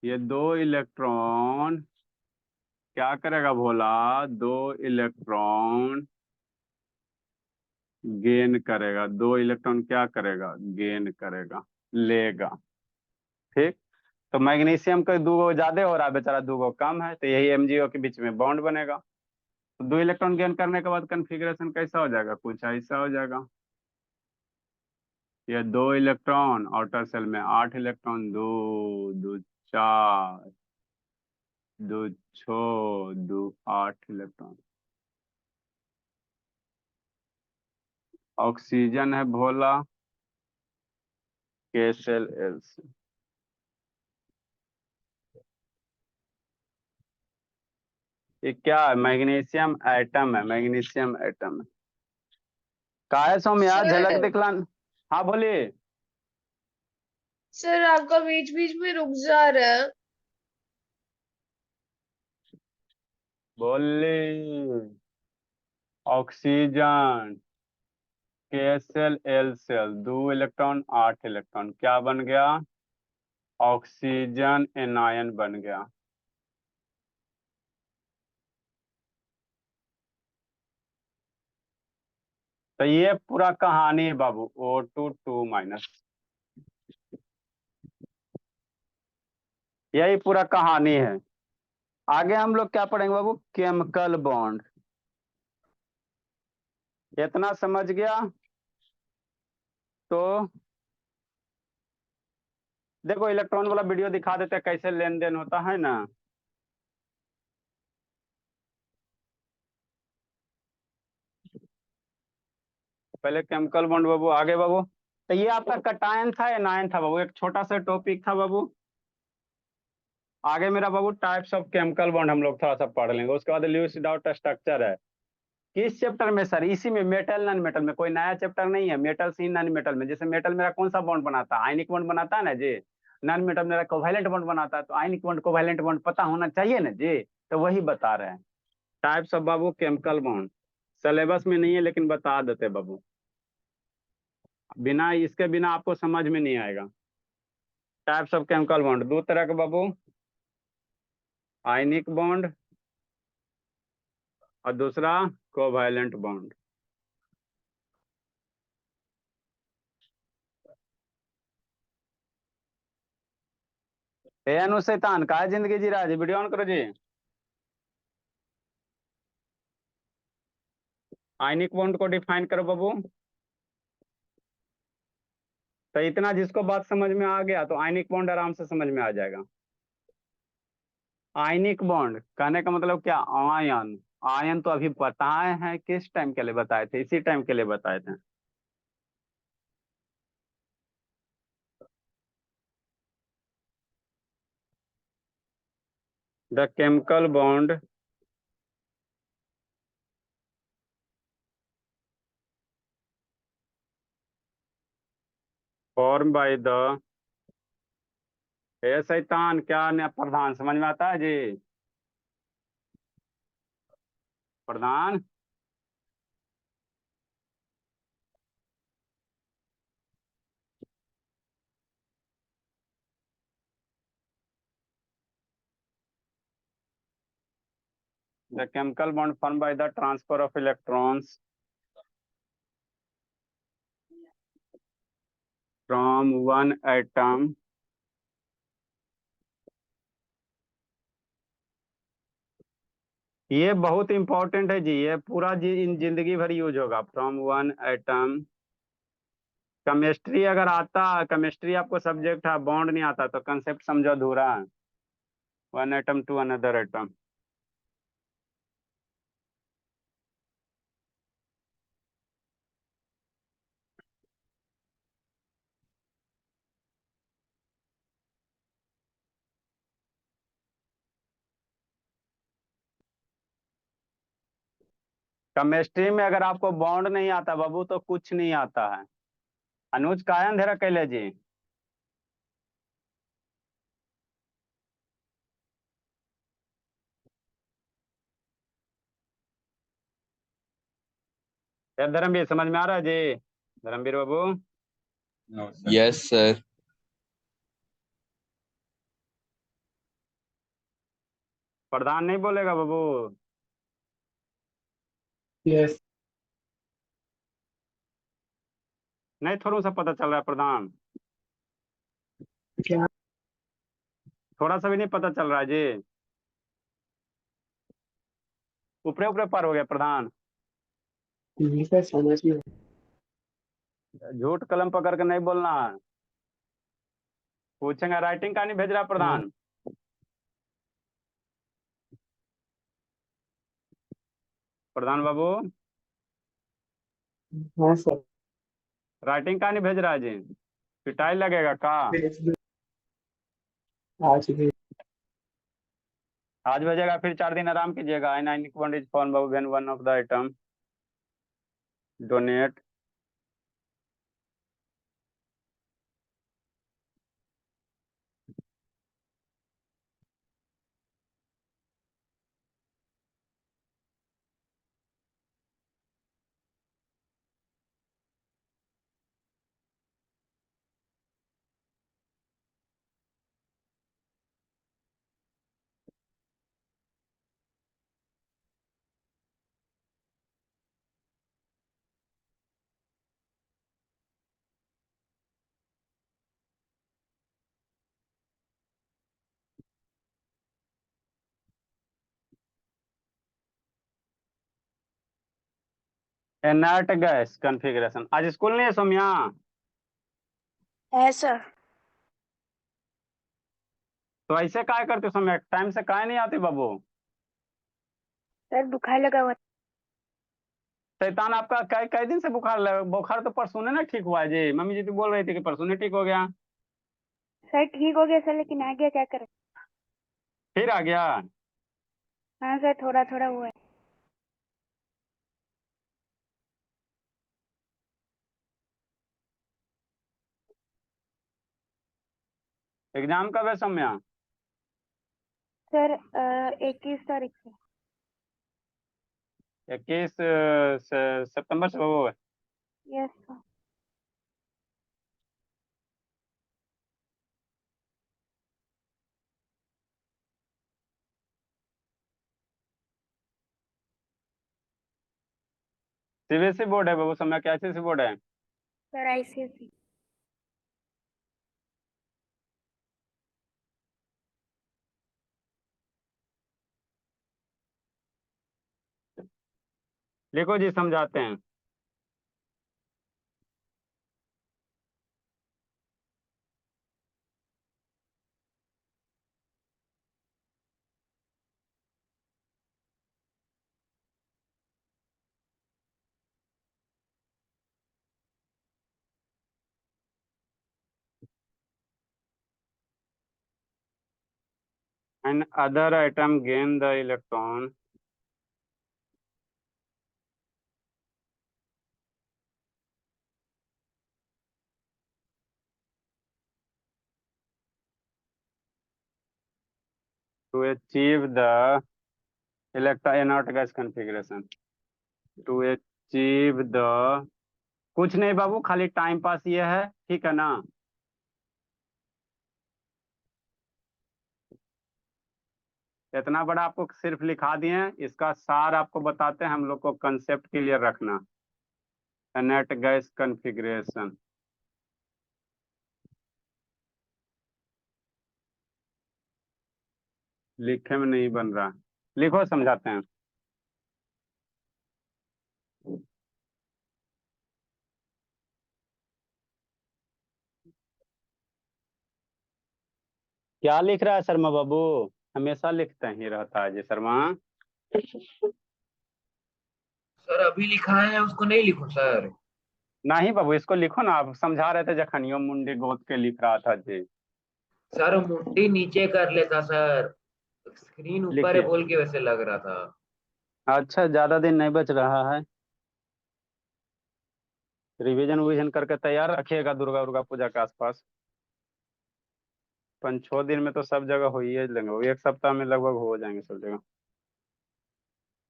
ये 2 इलेक्ट्रॉन क्या करेगा भोला? 2 इलेक्ट्रॉन गेन करेगा। 2 इलेक्ट्रॉन क्या करेगा? गेन करेगा, लेगा। ठीक। तो मैग्नीशियम का 2 ज्यादा हो रहा है बेचारा, 2 कम है, तो यही MgO के बीच में बॉन्ड बनेगा। तो 2 इलेक्ट्रॉन गेन करने के बाद कन्फिग्रेशन कैसा हो जाएगा? कुछ ऐसा हो जाएगा। ये 2 इलेक्ट्रॉन, आउटर सेल में 8 इलेक्ट्रॉन, 2 2 4 2 6 2 8 इलेक्ट्रॉन। ऑक्सीजन है भोला, K सेल, L सेल। ये क्या है? मैग्नीशियम एटम है, मैग्नीशियम एटम है। का है सौम्या? झलक सर दिखला। हाँ बोलिए। सर आपका बीच बीच में रुक जा रहा है। बोली oxygen, K shell, L shell, 2 electron, 8 electron, क्या बन गया? ऑक्सीजन एनायन बन गया। तो ये पूरा कहानी है बाबू, O2 2-। यही पूरा कहानी है। आगे हम लोग क्या पढ़ेंगे बाबू? Chemical bond. इतना समझ गया तो देखो, इलेक्ट्रॉन वाला वीडियो दिखा देते हैं कैसे लेन देन होता है ना। पहले केमिकल बॉन्ड बाबू, आगे बाबू। तो ये आपका कटायन था या नायन था बाबू? एक छोटा सा टॉपिक था बाबू। आगे मेरा बाबू टाइप्स ऑफ केमिकल बॉन्ड हम लोग थोड़ा सा पढ़ लेंगे, उसके बाद लुईस डाउट स्ट्रक्चर है। किस चैप्टर में सर? इसी में, मेटल नॉन मेटल में। कोई नया चैप्टर नहीं है, मेटल सी नॉन मेटल में। जैसे मेटल मेरा कौन सा बॉन्ड बनाता है? आयनिक बॉन्ड बनाता है ना जी। नॉन मेटल मेरा कोवैलेंट बॉन्ड बनाता है, तो आयनिक बॉन्ड कोवैलेंट बॉन्ड पता होना चाहिए ना जी। तो वही बता रहे हैं, types of Babu chemical bond. Syllabus में नहीं है लेकिन बता देते बाबू, बिना इसके बिना आपको समझ में नहीं आएगा। टाइप्स ऑफ केमिकल बॉन्ड दो तरह के बाबू, आयनिक बॉन्ड और दूसरा कोवैलेंट बॉन्ड। ए अनु शैतान का जिंदगी जी रहा है जी, वीडियो ऑन करो जी। आयनिक बॉन्ड को डिफाइन करो बाबू। तो इतना जिसको बात समझ में आ गया तो आयनिक बॉन्ड आराम से समझ में आ जाएगा। आयनिक बॉन्ड कहने का मतलब क्या? आयन। आयन तो अभी बताए हैं, किस टाइम के लिए बताए थे? इसी टाइम के लिए बताए थे। The chemical bond form by the, ए शैतान क्या न प्रधान समझ में आता है जी? Pradhan the chemical bond form by the transfer of electrons from one atom ये बहुत इंपॉर्टेंट है जी, ये पूरा जिंदगी भर यूज होगा। From one atom. केमिस्ट्री अगर आता, केमिस्ट्री आपको सब्जेक्ट है, बॉन्ड नहीं आता तो कंसेप्ट समझो अधूरा है। One atom to another atom. Chemistry में अगर आपको बॉन्ड नहीं आता बाबू तो कुछ नहीं आता है। अनुज का अंधेरा कैले जी? ये धर्मवीर समझ में आ रहा है जी? धर्मवीर बाबू यस सर। प्रधान नहीं बोलेगा बाबू? यस। नहीं थोड़ा सा पता चल रहा है प्रधान, क्या? थोड़ा सा भी नहीं पता चल रहा है जी। ऊपरे ऊपरे पार हो गया प्रधान। सर समझ में। झूठ कलम पकड़ के नहीं बोलना है। पूछेंगे राइटिंग का नहीं भेज रहा प्रधान? प्रधान बाबू हाँ सर। राइटिंग का नहीं भेज रहा है जी? पिटाई लगेगा का? आज भी। आज भेजेगा फिर 4 दिन आराम कीजिएगा। I nine one is form Babu when one of the item donate inert gas configuration. आज स्कूल नहीं है सोम्या? है सर। तो ऐसे काय करते हो सोम्या, टाइम से काय नहीं आते बाबू? सर बुखार लगा हुआ। शैतान आपका कई कई दिन से बुखार लगा? बुखार तो परसों ने ना ठीक हुआ है जी, मम्मी जी तो बोल रही थी कि परसों ने ठीक हो गया। सर ठीक हो गया सर, लेकिन आ गया क्या करें। फिर आ गया। हाँ सर, थोड़ा थोड़ा हुआ है। एग्जाम कब है सौम्या? सर 21 तारीख से। 21 सितंबर से वो है। Yes sir. सीबीएसई बोर्ड है बाबू सौम्या, क्या ICSE बोर्ड है? Sir ICSE। लिखो जी, समझाते हैं। An other atom gain the electron to achieve the inert gas configuration. To achieve the, कुछ नहीं बाबू, खाली टाइम पास ये है, ठीक है ना? इतना बड़ा आपको सिर्फ लिखा दिए हैं, इसका सार आपको बताते हैं, हम लोग को कंसेप्ट क्लियर रखना। इनर्ट गैस कॉन्फ़िगरेशन लिखे में नहीं बन रहा, लिखो समझाते हैं। क्या लिख रहा है शर्मा बाबू? हमेशा लिखते ही रहता है जी शर्मा। सर अभी लिखा है उसको नहीं लिखो सर। नहीं बाबू, इसको लिखो ना, आप समझा रहे थे जखनियो मुंडी गोद के लिख रहा था जी। सर मुंडी नीचे कर लेता सर, स्क्रीन ऊपर है लिखिए। बोल के वैसे लग रहा था। अच्छा, ज्यादा दिन नहीं बच रहा है, रिवीजन विवीजन करके तैयार रखिएगा दुर्गा दुर्गा पूजा के आसपास। 5-6 दिन में तो सब जगह हो ही लेंगे, वो 1 सप्ताह में लगभग हो जाएंगे सब जगह।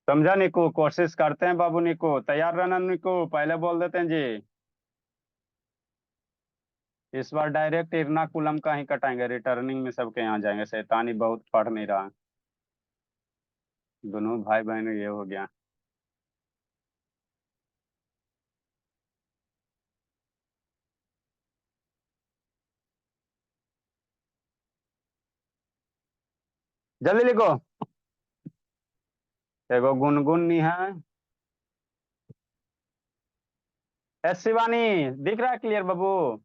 समझा निको? कोशिश करते हैं बाबू निको, तैयार रहना निको, पहले बोल देते हैं जी। इस बार डायरेक्ट इरनाकुलम का ही कटाएंगे, रिटर्निंग में सबके यहाँ जाएंगे, शैतानी बहुत पढ़ नहीं रहा। दोनों भाई बहन ये हो गया। जल्दी लिखो। एगो गुनगुन नहीं है। शिवानी, दिख रहा है क्लियर बाबू?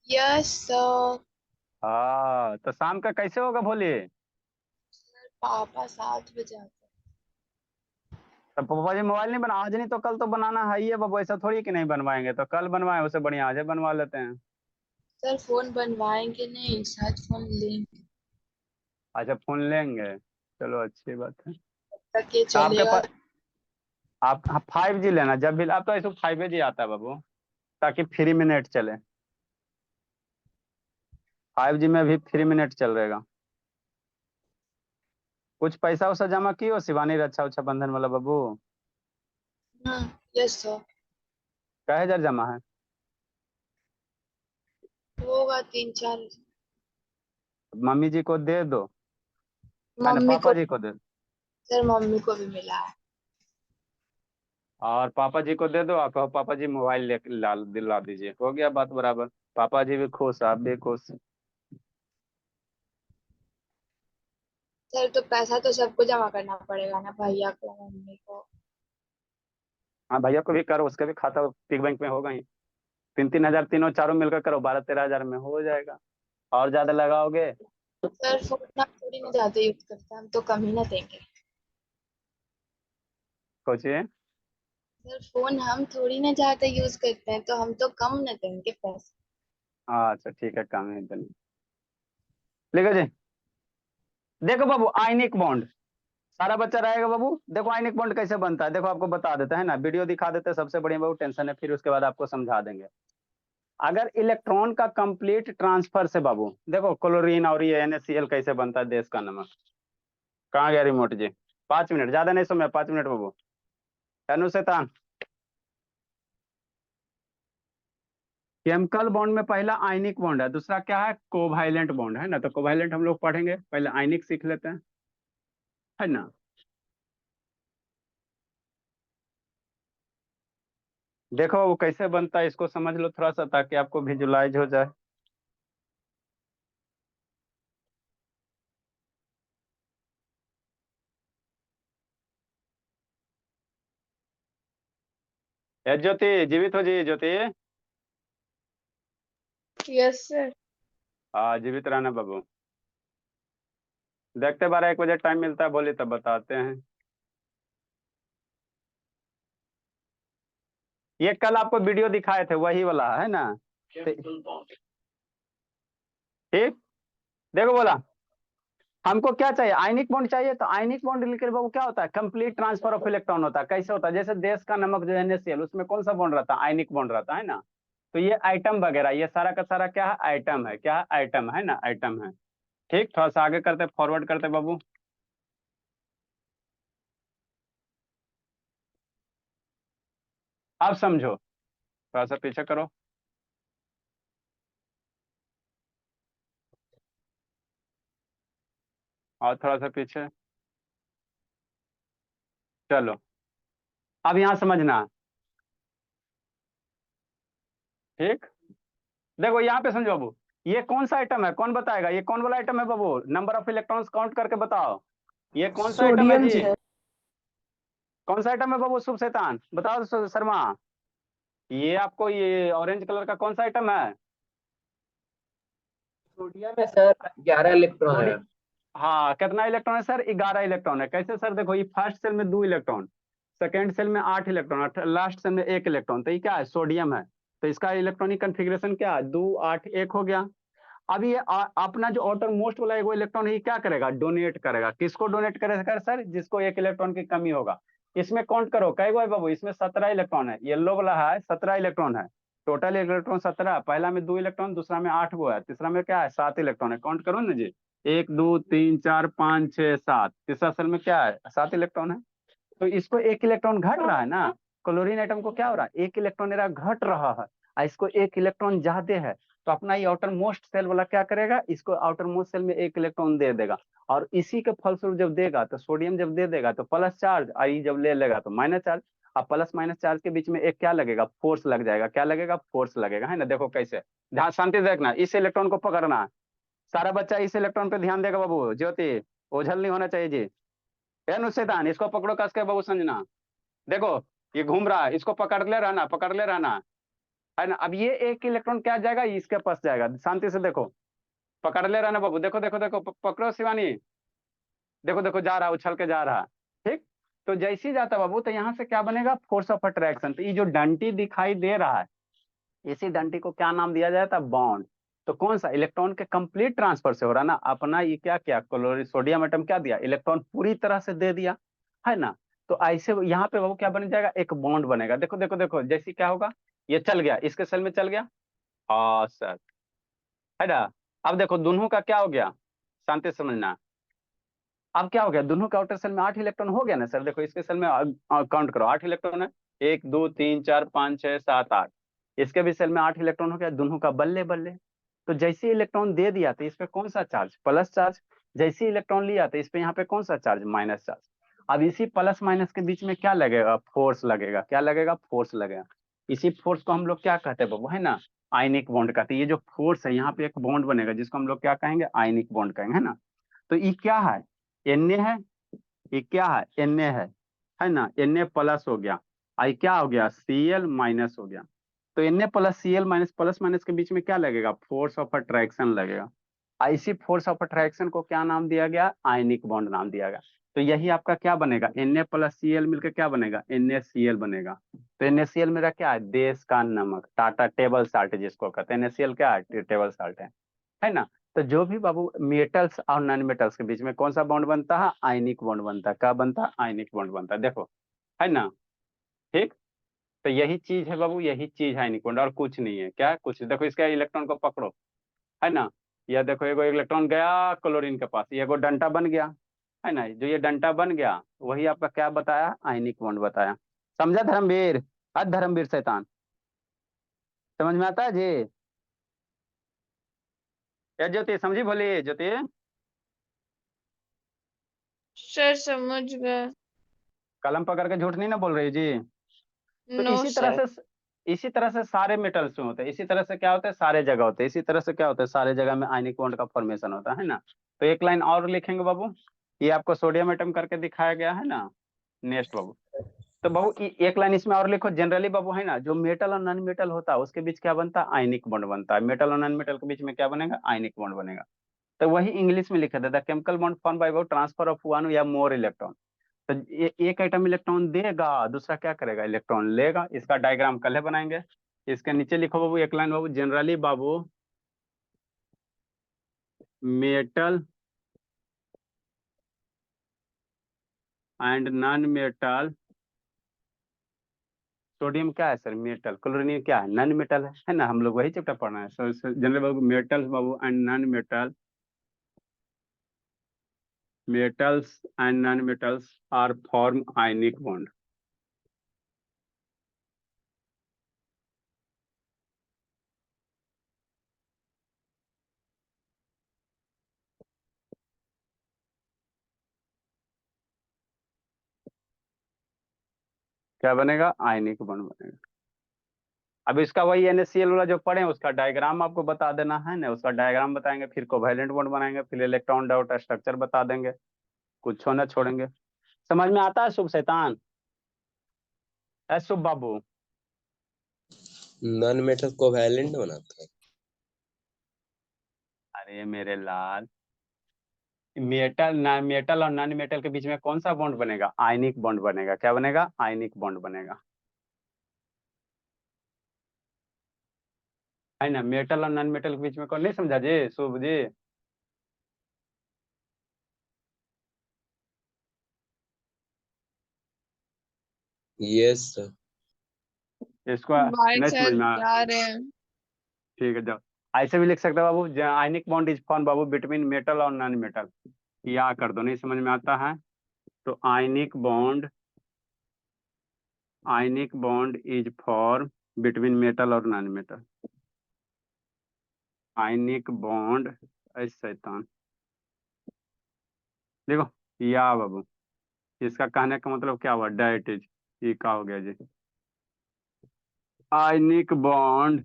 Yes sir. हाँ, तो शाम का कैसे होगा भोले? पापा 7 बजे आते तो पापा जी मोबाइल नहीं बना, आज नहीं तो कल तो बनाना है ही है बाबू, ऐसा थोड़ी कि नहीं बनवाएंगे, तो कल बनवाए उससे बढ़िया आज ही बनवा लेते हैं। सर। फोन बनवाएंगे नहीं, शायद फोन लेंगे। अच्छा, फोन लेंगे, चलो अच्छी बात है। तक ये तो आपके चलेगा। पास आप 5G लेना जब भी, अब तो ऐसे 5G आता है बाबू, ताकि फ्री में नेट चले। 5G में भी फ्री में नेट चल रहेगा। कुछ पैसा वैसा जमा कियो शिवानी, रक्षा उच्छा बंधन वाला बाबू? Yes sir. क्या 1000 जमा है? होगा 3-4। मम्मी जी को दे दो, मैंने मम्मी पापा को। जी को दे दो। सर मम्मी को भी मिला है। और पापा जी को दे दो, आप कहो पापा जी मोबाइल ले दिला दीजिए, हो गया बात बराबर। पापा जी भी खुश, आप भी खुश। सर तो पैसा तो सबको जमा करना पड़ेगा ना, भैया को मम्मी को। हाँ, भैया को भी करो, उसका भी खाता पिग बैंक में होगा ही। 3-3 हजार, तीनों चारों मिलकर करो, 12-13 हजार में हो जाएगा। और ज्यादा लगाओगे? सर फोन हम थोड़ी ना ज्यादा यूज करते हैं, हम तो कम ही ना देंगे। सोचिए। सर फोन हम थोड़ी ना ज्यादा यूज करते हैं, तो हम तो कम ना देंगे पैसे। हाँ अच्छा ठीक है, काम है इतनी। लिखो जी। देखो बाबू आयनिक बॉन्ड, सारा बच्चा रहेगा बाबू। देखो आयनिक बॉन्ड कैसे बनता है, देखो आपको बता देते हैं ना, वीडियो दिखा देते हैं, सबसे बढ़िया बाबू, टेंशन है, फिर उसके बाद आपको समझा देंगे। अगर इलेक्ट्रॉन का कंप्लीट ट्रांसफर से बाबू, देखो क्लोरीन और ये NaCl कैसे बनता है, देश का नमक। कहाँ गया रिमोट जी? 5 मिनट, ज्यादा नहीं समय, 5 मिनट बाबू। अनुशेतान, केमिकल बॉन्ड में पहला आयनिक बॉन्ड है, दूसरा क्या है, कोवैलेंट बॉन्ड है ना। तो कोवैलेंट हम लोग पढ़ेंगे, पहले आयनिक सीख लेते हैं, है ना। देखो वो कैसे बनता है, इसको समझ लो थोड़ा सा, ताकि आपको विजुलाइज हो जाए। ए ज्योति, जीवित हो जी ज्योति। Yes sir. हाँ जीवित रहना बाबू। देखते 12-1 बजे टाइम मिलता है, बोली तब बताते हैं। ये कल आपको वीडियो दिखाए थे, वही वाला है ना। ठीक, देखो बोला हमको क्या चाहिए, आयनिक बॉन्ड चाहिए। तो आयनिक बॉन्ड लिखे बाबू क्या होता है, कंप्लीट ट्रांसफर ऑफ इलेक्ट्रॉन होता है। कैसे होता है, जैसे देश का नमक जो है NaCl, उसमें कौन सा बॉन्ड रहता है, आयनिक बॉन्ड रहता है ना। तो ये आइटम वगैरह, ये सारा का सारा क्या है, आइटम है। क्या है, आइटम है ना, आइटम है। ठीक, थोड़ा सा आगे करते, फॉरवर्ड करते बाबू। अब समझो, थोड़ा सा पीछे करो। और थोड़ा सा पीछे, चलो अब यहाँ समझना। ठीक, देखो यहाँ पे समझो बाबू, ये कौन सा आइटम है, कौन बताएगा, ये कौन वाला आइटम है बाबू, नंबर ऑफ इलेक्ट्रॉन्स काउंट करके बताओ। ये कौन सा आइटम है सोडियम जी, सर। कौन सा आइटम है बाबू, शुभ शैतान बताओ शर्मा। ये आपको ये ऑरेंज कलर का कौन सा आइटम है, सोडियम में सर 11 इलेक्ट्रॉन है। हाँ कितना इलेक्ट्रॉन है सर, 11 इलेक्ट्रॉन है। कैसे सर, देखो ये फर्स्ट सेल में 2 इलेक्ट्रॉन, सेकेंड सेल में 8 इलेक्ट्रॉन, लास्ट सेल में 1 इलेक्ट्रॉन। तो ये क्या है, सोडियम है। तो इसका इलेक्ट्रॉनिक कन्फिग्रेशन क्या है, 2 8 1 हो गया। अब ये अपना जो आउटर मोस्ट वाला एगो इलेक्ट्रॉन है, ये क्या करेगा, डोनेट करेगा। किसको डोनेट करेगा सर, जिसको 1 इलेक्ट्रॉन की कमी होगा। इसमें काउंट करो कई गो है बाबू, इसमें 17 इलेक्ट्रॉन है, येलो वाला है 17 इलेक्ट्रॉन है। टोटल इलेक्ट्रॉन 17, पहला में 2 इलेक्ट्रॉन, दूसरा में 8 गो है, तीसरा में क्या है 7 इलेक्ट्रॉन है। काउंट करो ना जी, 1 2 3 4 5 6 7, तीसरा सेल में क्या है 7 इलेक्ट्रॉन है। तो इसको 1 इलेक्ट्रॉन घट रहा है ना, क्लोरीन एटम को क्या हो रहा है, 1 इलेक्ट्रॉन मेरा घट रहा है, और इसको 1 इलेक्ट्रॉन ज्यादा है। तो अपना ये आउटर मोस्ट सेल वाला क्या करेगा, इसको आउटर मोस्ट सेल में 1 इलेक्ट्रॉन दे देगा। और इसी के फलस्वरूप जब देगा, तो सोडियम जब दे देगा तो प्लस चार्ज, और ये जब ले लेगा तो माइनस चार्ज। अब प्लस माइनस चार्ज के बीच में एक क्या लगेगा, फोर्स लग जाएगा। क्या लगेगा, फोर्स लगेगा, है ना। देखो कैसे, ध्यान शांति से देखना, इस इलेक्ट्रॉन को पकड़ना है। सारा बच्चा इस इलेक्ट्रॉन पे ध्यान देगा बाबू। ज्योति, ओझल नहीं होना चाहिए जी। नुसैतान, इसको पकड़ो कस के बाबू, समझना। देखो ये घूम रहा है, इसको पकड़ ले रहना, पकड़ ले रहना, है ना। अब ये 1 इलेक्ट्रॉन क्या जाएगा, इसके पास जाएगा। शांति से देखो, पकड़ ले रहना बाबू। देखो देखो देखो, पकड़ो शिवानी, देखो देखो जा रहा, उछल के जा रहा। ठीक, तो जैसे ही जाता बाबू, तो यहाँ से क्या बनेगा, फोर्स ऑफ अट्रैक्शन। तो ये जो डंटी दिखाई दे रहा है, इसी डंटी को क्या नाम दिया जाता है, बॉन्ड। तो कौन सा, इलेक्ट्रॉन के कंप्लीट ट्रांसफर से हो रहा ना। अपना ये क्या किया, क्लोरीन सोडियम एटम क्या दिया, इलेक्ट्रॉन पूरी तरह से दे दिया, है ना। तो ऐसे यहाँ पे बाबू क्या बन जाएगा, एक बॉन्ड बनेगा। देखो देखो देखो, जैसे क्या होगा, ये चल गया, इसके सेल में चल गया, हाँ सर, है ना। अब देखो दोनों का क्या हो गया, शांति से समझना। अब क्या हो गया, दोनों के आउटर सेल में 8 इलेक्ट्रॉन हो गया ना सर। देखो इसके सेल में काउंट करो, 8 इलेक्ट्रॉन है, 1 2 3 4 5 6 7 8। इसके भी सेल में 8 इलेक्ट्रॉन हो गया, दोनों का बल्ले बल्ले। तो जैसे इलेक्ट्रॉन दे दिया, तो इस पे कौन सा चार्ज, प्लस चार्ज। जैसे इलेक्ट्रॉन लिया, तो इस पे यहाँ पे कौन सा चार्ज, माइनस चार्ज। अब इसी प्लस माइनस के बीच में क्या लगेगा, फोर्स लगेगा। क्या लगेगा, फोर्स लगेगा। इसी फोर्स को हम लोग क्या कहते हैं बाबू, है ना, आयनिक बॉन्ड कहते हैं। ये जो फोर्स है, यहाँ पे एक बॉन्ड बनेगा, जिसको हम लोग क्या कहेंगे, आयनिक बॉन्ड कहेंगे, है ना। तो ये क्या है, Na है, ये क्या है, Na है ना। Na प्लस हो गया, आई क्या हो गया, Cl माइनस हो गया। तो Na plus Cl minus, plus minus के बीच में क्या लगेगा, फोर्स ऑफ अट्रैक्शन लगेगा। इसी फोर्स ऑफ अट्रैक्शन को क्या नाम दिया गया, आयनिक बॉन्ड नाम दिया गया। तो यही आपका क्या बनेगा, Na प्लस Cl मिलकर क्या बनेगा, NaCl बनेगा। तो NaCl मेरा क्या है, देश का नमक, टाटा टेबल साल्ट जिसको कहते हैं। NaCl क्या है, टेबल साल्ट है ना। तो जो भी बाबू मेटल्स और नॉन मेटल्स के बीच में कौन सा बॉन्ड बनता है? आयनिक बॉन्ड बनता है। क्या बनता है? आयनिक बॉन्ड बनता है। देखो, है ना? ठीक। तो यही चीज है बाबू, यही चीज है आयनिक बॉन्ड, और कुछ नहीं है। क्या कुछ? देखो इसका इलेक्ट्रॉन को पकड़ो, है ना? या देखो एगो इलेक्ट्रॉन गया क्लोरीन के पास, ये एगो डंटा बन गया, है ना? जो ये डंटा बन गया वही आपका क्या बताया? आयनिक बॉन्ड बताया। समझा धर्मवीर? धर्मवीर शैतान, समझ में आता है जी? या ज्योति समझी? बोली ज्योति। सर समझ गए। कलम पकड़ के झूठ नहीं ना बोल रही जी? तो नो सर। इसी तरह से सारे मेटल्स में होते हैं। इसी तरह से क्या होता है? सारे जगह होते हैं। इसी तरह से क्या होता है? सारे जगह में आयनिक बॉन्ड का फॉर्मेशन होता है ना? तो एक लाइन और लिखेंगे बाबू, ये आपको सोडियम एटम करके दिखाया गया है ना। नेक्स्ट बाबू, तो बाबू एक लाइन इसमें और लिखो। जनरली बाबू, है ना, जो मेटल और नॉन मेटल होता है उसके बीच क्या बनता है? आयनिक बॉन्ड बनता है। मेटल और नॉन मेटल के बीच में क्या बनेगा? आयनिक बॉन्ड बनेगा। तो वही इंग्लिश में लिखा था, chemical bond form by transfer of one या मोर इलेक्ट्रॉन। तो एक आइटम इलेक्ट्रॉन देगा, दूसरा क्या करेगा? इलेक्ट्रॉन लेगा। इसका डायग्राम कल बनाएंगे। इसके नीचे लिखो बाबू एक line Babu, generally Babu metal and non metal, sodium क्या है सर? मेटल। क्लोरीन क्या है? नॉन मेटल है ना? हम लोग वही चैप्टर पढ़ना है। So generally Babu metals Babu and non metal, metals and non-metals are form ionic bond. क्या बनेगा? आयनिक बॉन्ड बनेगा। अब इसका वही NaCl वाला जो पढ़े उसका डायग्राम आपको बता देना है ना। उसका डायग्राम बताएंगे, फिर कोवैलेंट बॉन्ड बनाएंगे, फिर इलेक्ट्रॉन डाउट स्ट्रक्चर बता देंगे, कुछ ना छोड़ेंगे। समझ में आता है शुभ शैतान? शुभ बाबू। नॉन मेटल कोवैलेंट बनाता है। अरे मेरे लाल, मेटल और नॉन मेटल के बीच में कौन सा बॉन्ड बनेगा? आयनिक बॉन्ड बनेगा। क्या बनेगा? आयनिक बॉन्ड बनेगा, है ना? मेटल और नॉन मेटल के बीच में कौन, नहीं समझा जी शुभ जी? Yes sir. इसको बाय नहीं समझ सर में आया? जा रहे हैं। ठीक है, जाओ। ऐसे भी लिख सकते हो बाबू, आयनिक बॉन्ड इज फॉर्म बाबू बिटवीन मेटल और नॉन मेटल। या कर दो, नहीं समझ में आता है तो ionic bond is form between metal और नॉन मेटल। आयनिक बॉन्ड, ऐसे शैतान देखो, या बाबू इसका कहने का मतलब क्या हुआ? डाइट इज, ये क्या हो गया जी? Ionic bond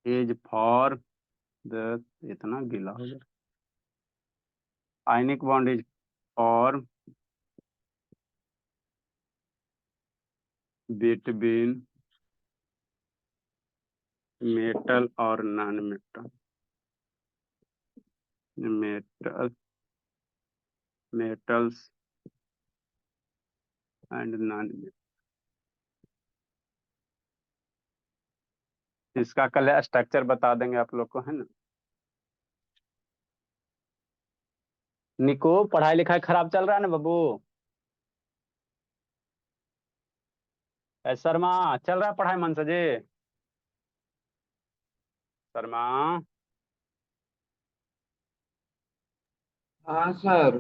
is for the, इतना गीला हो गया। Ionic bond is for between metal और non metal, metals and non। इसका कल स्ट्रक्चर बता देंगे आप लोग को, है ना? निको, पढ़ाई लिखाई खराब चल रहा है ना बाबू? शर्मा, चल रहा है पढ़ाई मन से जी? शर्मा, हाँ सर।